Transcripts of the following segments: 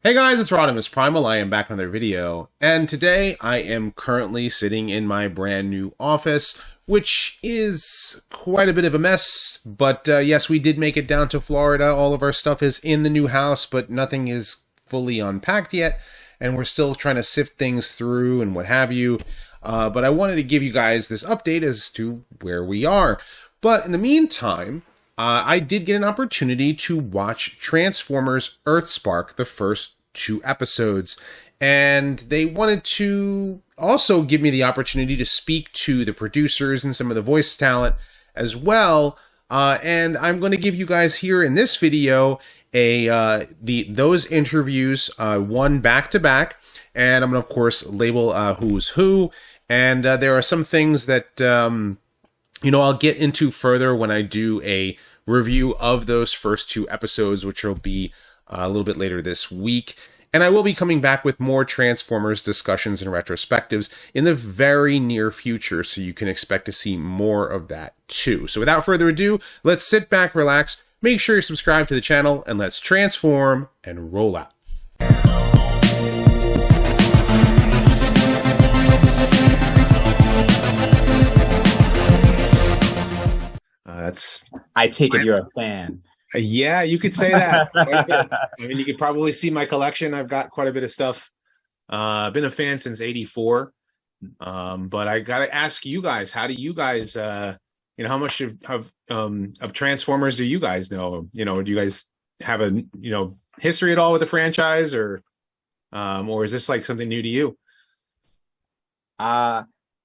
Hey guys, it's RodimusPrimal. I am back with another video, and today I am currently sitting in my brand new office, which is quite a bit of a mess, but yes, we did make it down to Florida. All of our stuff is in the new house, but nothing is fully unpacked yet, and we're still trying to sift things through and what have you, but I wanted to give you guys this update as to where we are. But in the meantime, I did get an opportunity to watch Transformers Earthspark, the first 2 episodes, and they wanted to also give me the opportunity to speak to the producers and some of the voice talent as well. And I'm going to give you guys here in this video those interviews, one back to back, and I'm going to of course label who's who. And there are some things that I'll get into further when I do a review of those first 2 episodes, which will be a little bit later this week. And I will be coming back with more Transformers discussions and retrospectives in the very near future, so you can expect to see more of that too. So without further ado, let's sit back, relax, make sure you're subscribed to the channel, and let's transform and roll out. I take it you're a fan. Yeah, you could say that. I mean, you could probably see my collection. I've got quite a bit of stuff. I've been a fan since '84. But I got to ask you guys, how do you guys, how much of Transformers do you guys know? Do you guys have a, history at all with the franchise, or is this like something new to you?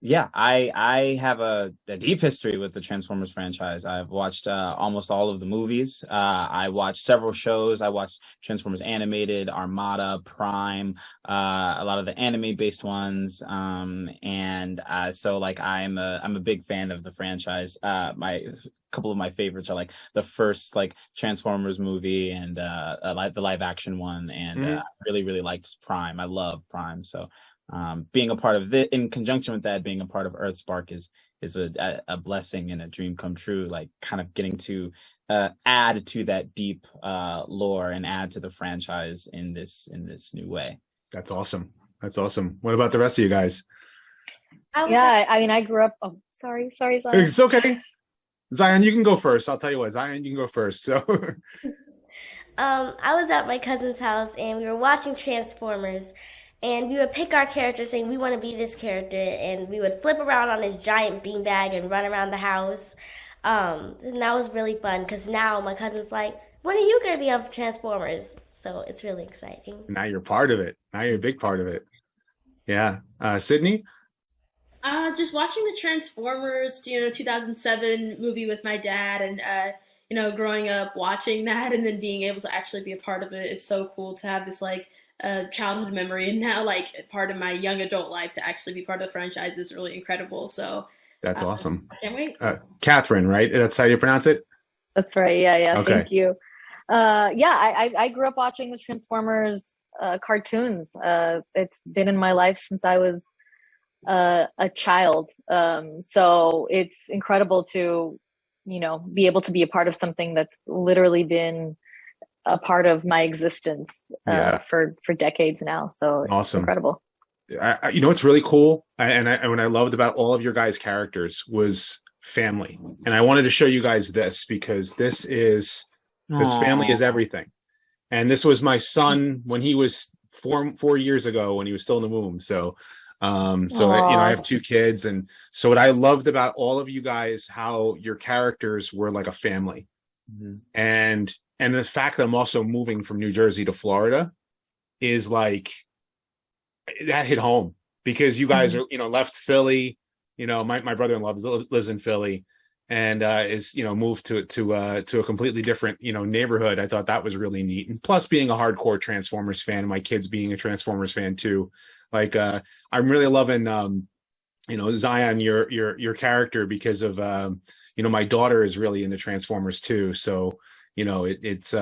Yeah, I have a deep history with the Transformers franchise. I've watched almost all of the movies. I watched several shows. I watched Transformers Animated, Armada, Prime, a lot of the anime-based ones. So like I'm a big fan of the franchise. My couple of my favorites are like the first like Transformers movie and the live action one, and I really liked Prime. I love Prime, so. Being a part of this, in conjunction with that, being a part of Earthspark is a blessing and a dream come true. Like kind of getting to add to that deep lore and add to the franchise in this new way. That's awesome. That's awesome. What about the rest of you guys? I grew up. Oh, sorry, Zion. It's okay. Zion, you can go first. I'll tell you what, Zion, you can go first. So, I was at my cousin's house and we were watching Transformers. And we would pick our character saying, we want to be this character. And we would flip around on this giant beanbag and run around the house. And that was really fun because now my cousin's like, when are you going to be on Transformers? So it's really exciting. Now you're part of it. Now you're a big part of it. Yeah. Sydney? Just watching the Transformers, 2007 movie with my dad and, growing up watching that and then being able to actually be a part of it is so cool to have this like, childhood memory, and now like part of my young adult life to actually be part of the franchise is really incredible. So that's awesome. I can't wait. Catherine, right? That's how you pronounce it? That's right. Yeah. Okay. Thank you. I grew up watching the Transformers cartoons. It's been in my life since I was a child. So it's incredible to, be able to be a part of something that's literally been a part of my existence for decades now. So it's awesome. Incredible. What's really cool, and what I loved about all of your guys' characters was family. And I wanted to show you guys this because family is everything. And this was my son when he was 4 years ago when he was still in the womb. So I have 2 kids, and so what I loved about all of you guys, how your characters were like a family, and the fact that I'm also moving from New Jersey to Florida is like, that hit home because you guys are, left Philly, my brother-in-law lives in Philly and is, moved to a completely different, neighborhood. I thought that was really neat. And plus being a hardcore Transformers fan and my kids being a Transformers fan too, like, I'm really loving, Zion, your character because of, my daughter is really into Transformers too. So, it's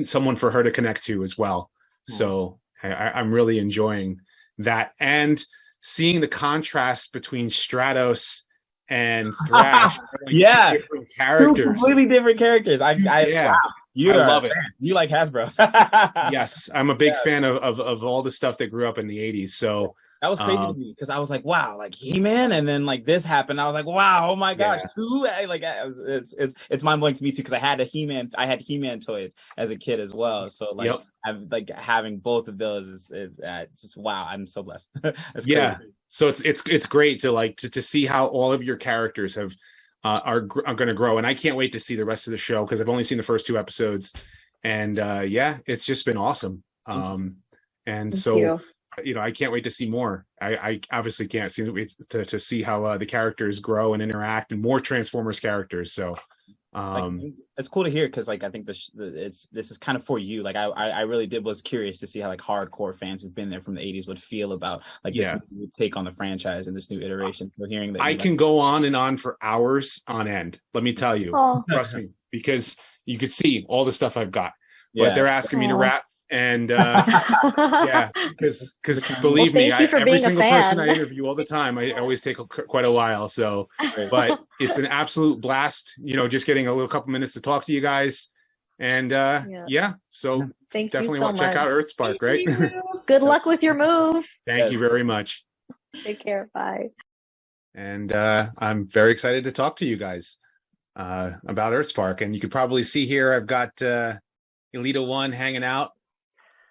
someone for her to connect to as well. So I'm really enjoying that and seeing the contrast between Stratos and Thrash. Yeah, different characters, 2 completely different characters. Wow. You I love it. You like Hasbro. Yes, I'm a big fan of all the stuff that grew up in the 80s. So That was crazy to me because I was like, wow, like He-Man, and then like this happened. I was like, wow, oh my gosh, two like it's mind blowing to me too because I had He-Man toys as a kid as well. So like having both of those is just wow. I'm so blessed. That's crazy. So it's great to like to see how all of your characters have are going to grow, and I can't wait to see the rest of the show because I've only seen the first 2 episodes, and it's just been awesome. And Thank so. you. I can't wait to see more. I obviously can't see to see how the characters grow and interact, and more Transformers characters. So it's cool to hear because like I think this is kind of for you. Like I really was curious to see how like hardcore fans who've been there from the 80s would feel about like this new take on the franchise and this new iteration. We're hearing that I can go on and on for hours on end. Let me tell you, trust me, because you could see all the stuff I've got. But they're asking me to rap. And because believe me, every single person I interview all the time, I always take quite a while. So, but it's an absolute blast. Just getting a little couple minutes to talk to you guys, and so definitely want to check out Earthspark, right? Good luck with your move. Thank you very much. Take care. Bye. And I'm very excited to talk to you guys about Earthspark, and you can probably see here I've got Elita 1 hanging out.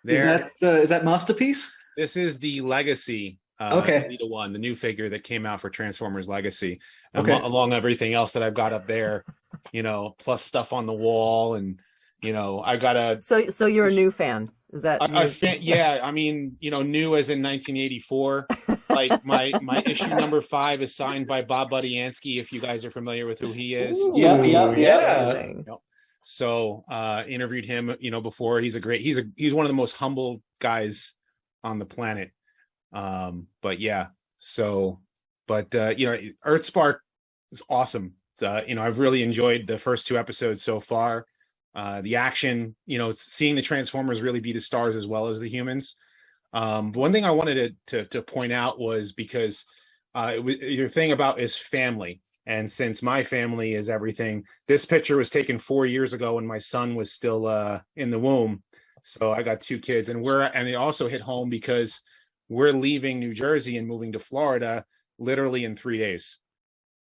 There. Is that Masterpiece? This is the Legacy Elita 1, the new figure that came out for Transformers Legacy. Along everything else that I've got up there, plus stuff on the wall, and I got a. So you're a new fan? Is that? Yeah, I mean, new as in 1984. Like my issue number 5 is signed by Bob Budiansky. If you guys are familiar with who he is. Yeah. So interviewed him, before. He's one of the most humble guys on the planet. Earthspark is awesome. I've really enjoyed the first 2 episodes so far. The action, seeing the Transformers really be the stars as well as the humans. But one thing I wanted to point out was because your thing about is family. And since my family is everything, this picture was taken 4 years ago when my son was still in the womb. So I got 2 kids, and it also hit home because we're leaving New Jersey and moving to Florida literally in 3 days.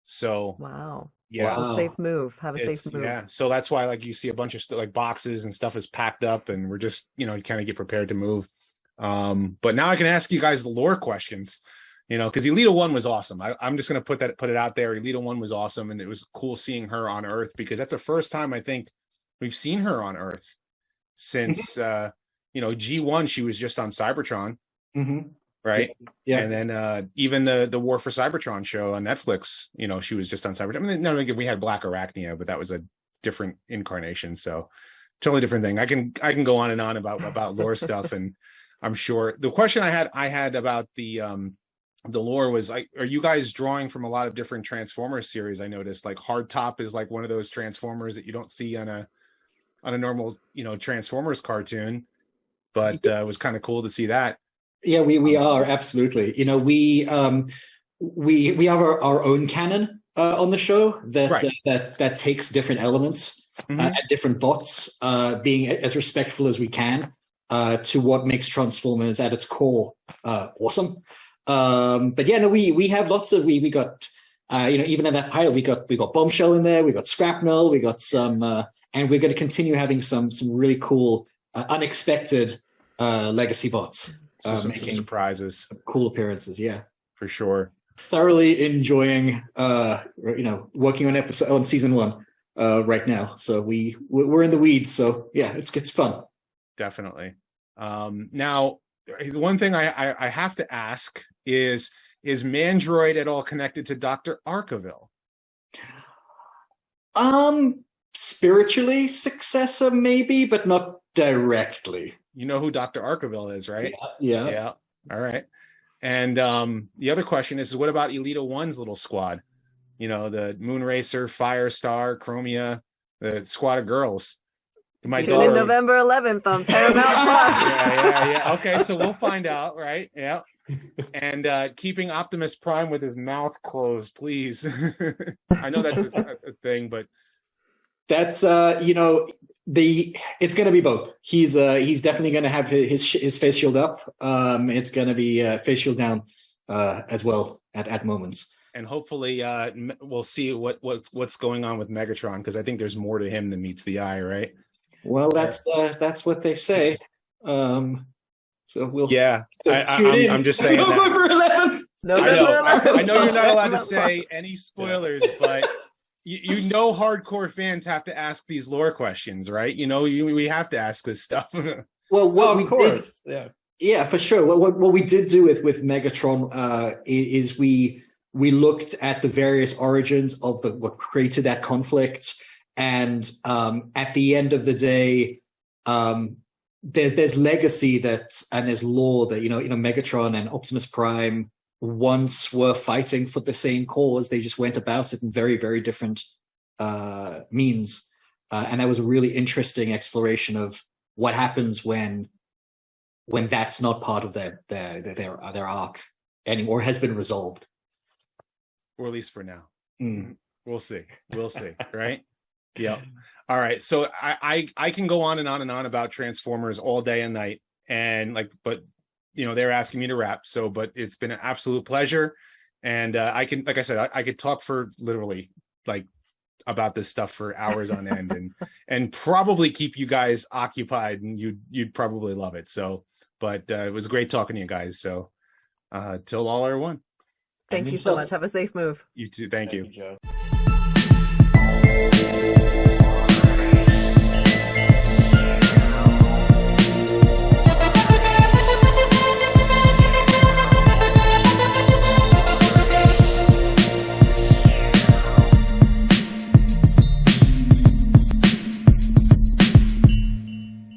So wow. Yeah. Have a safe move. Yeah. So that's why you see a bunch of like boxes and stuff is packed up, and we're just, kind of get prepared to move. But now I can ask you guys the lore questions. Because Elita 1 was awesome. I'm just going to put it out there. Elita 1 was awesome, and it was cool seeing her on Earth because that's the first time I think we've seen her on Earth since G1. She was just on Cybertron, right? Yeah, and then even the War for Cybertron show on Netflix, she was just on Cybertron. I mean, we had Black Arachnia, but that was a different incarnation, so totally different thing. I can go on and on about lore stuff, and I'm sure the question I had about the lore was like, are you guys drawing from a lot of different Transformers series? I noticed like Hardtop is like one of those Transformers that you don't see on a normal Transformers cartoon, but it was kind of cool to see that. Yeah, we are absolutely. We have our own canon on the show that takes different elements and different bots, being as respectful as we can to what makes Transformers at its core awesome. But yeah, no, we have lots of we got even in that pile we got Bombshell in there, we got Scrapnel, we got some and we're going to continue having some really cool unexpected legacy bots, some surprises, some cool appearances. Yeah, for sure. Thoroughly enjoying working on season 1 right now. So we're in the weeds. So yeah, it's fun. Definitely. Now, one thing I have to ask is Mandroid at all connected to Dr. Arkeville? Spiritually successor maybe, but not directly. You know who Dr. Arkeville is, right? Yeah. All right. And the other question is what about Elita 1's little squad? The Moonracer, Firestar, Chromia, the squad of girls. Tune in November 11th on Paramount Plus. Yeah. Okay, so we'll find out, right? Yeah. And keeping Optimus Prime with his mouth closed, please. I know that's a thing, but that's It's going to be both. He's definitely going to have his face shield up. It's going to be face shield down as well at moments. And hopefully we'll see what's going on with Megatron, because I think there's more to him than meets the eye, right? Well, that's what they say. So we'll. Yeah, I'm just saying November 11th. November 11th. I know you're not allowed to say any spoilers, but you know, hardcore fans have to ask these lore questions, right? You know, we have to ask this stuff. Well, what of course, yeah, for sure. What we did do with Megatron is we looked at the various origins of what created that conflict, and at the end of the day, there's legacy and there's lore that you know Megatron and Optimus Prime once were fighting for the same cause. They just went about it in very, very different means, and that was a really interesting exploration of what happens when that's not part of their arc anymore, has been resolved, or at least for now. We'll see, right? Yep. All right, so I can go on and on and on about Transformers all day and night, and but you know, they're asking me to wrap, but it's been an absolute pleasure. And I can, like I said, I could talk for literally about this stuff for hours on end, and probably keep you guys occupied, and you'd probably love it. So, but it was great talking to you guys. So till all are one. Thank you so much. Have a safe move. You too. Thank you. Joe.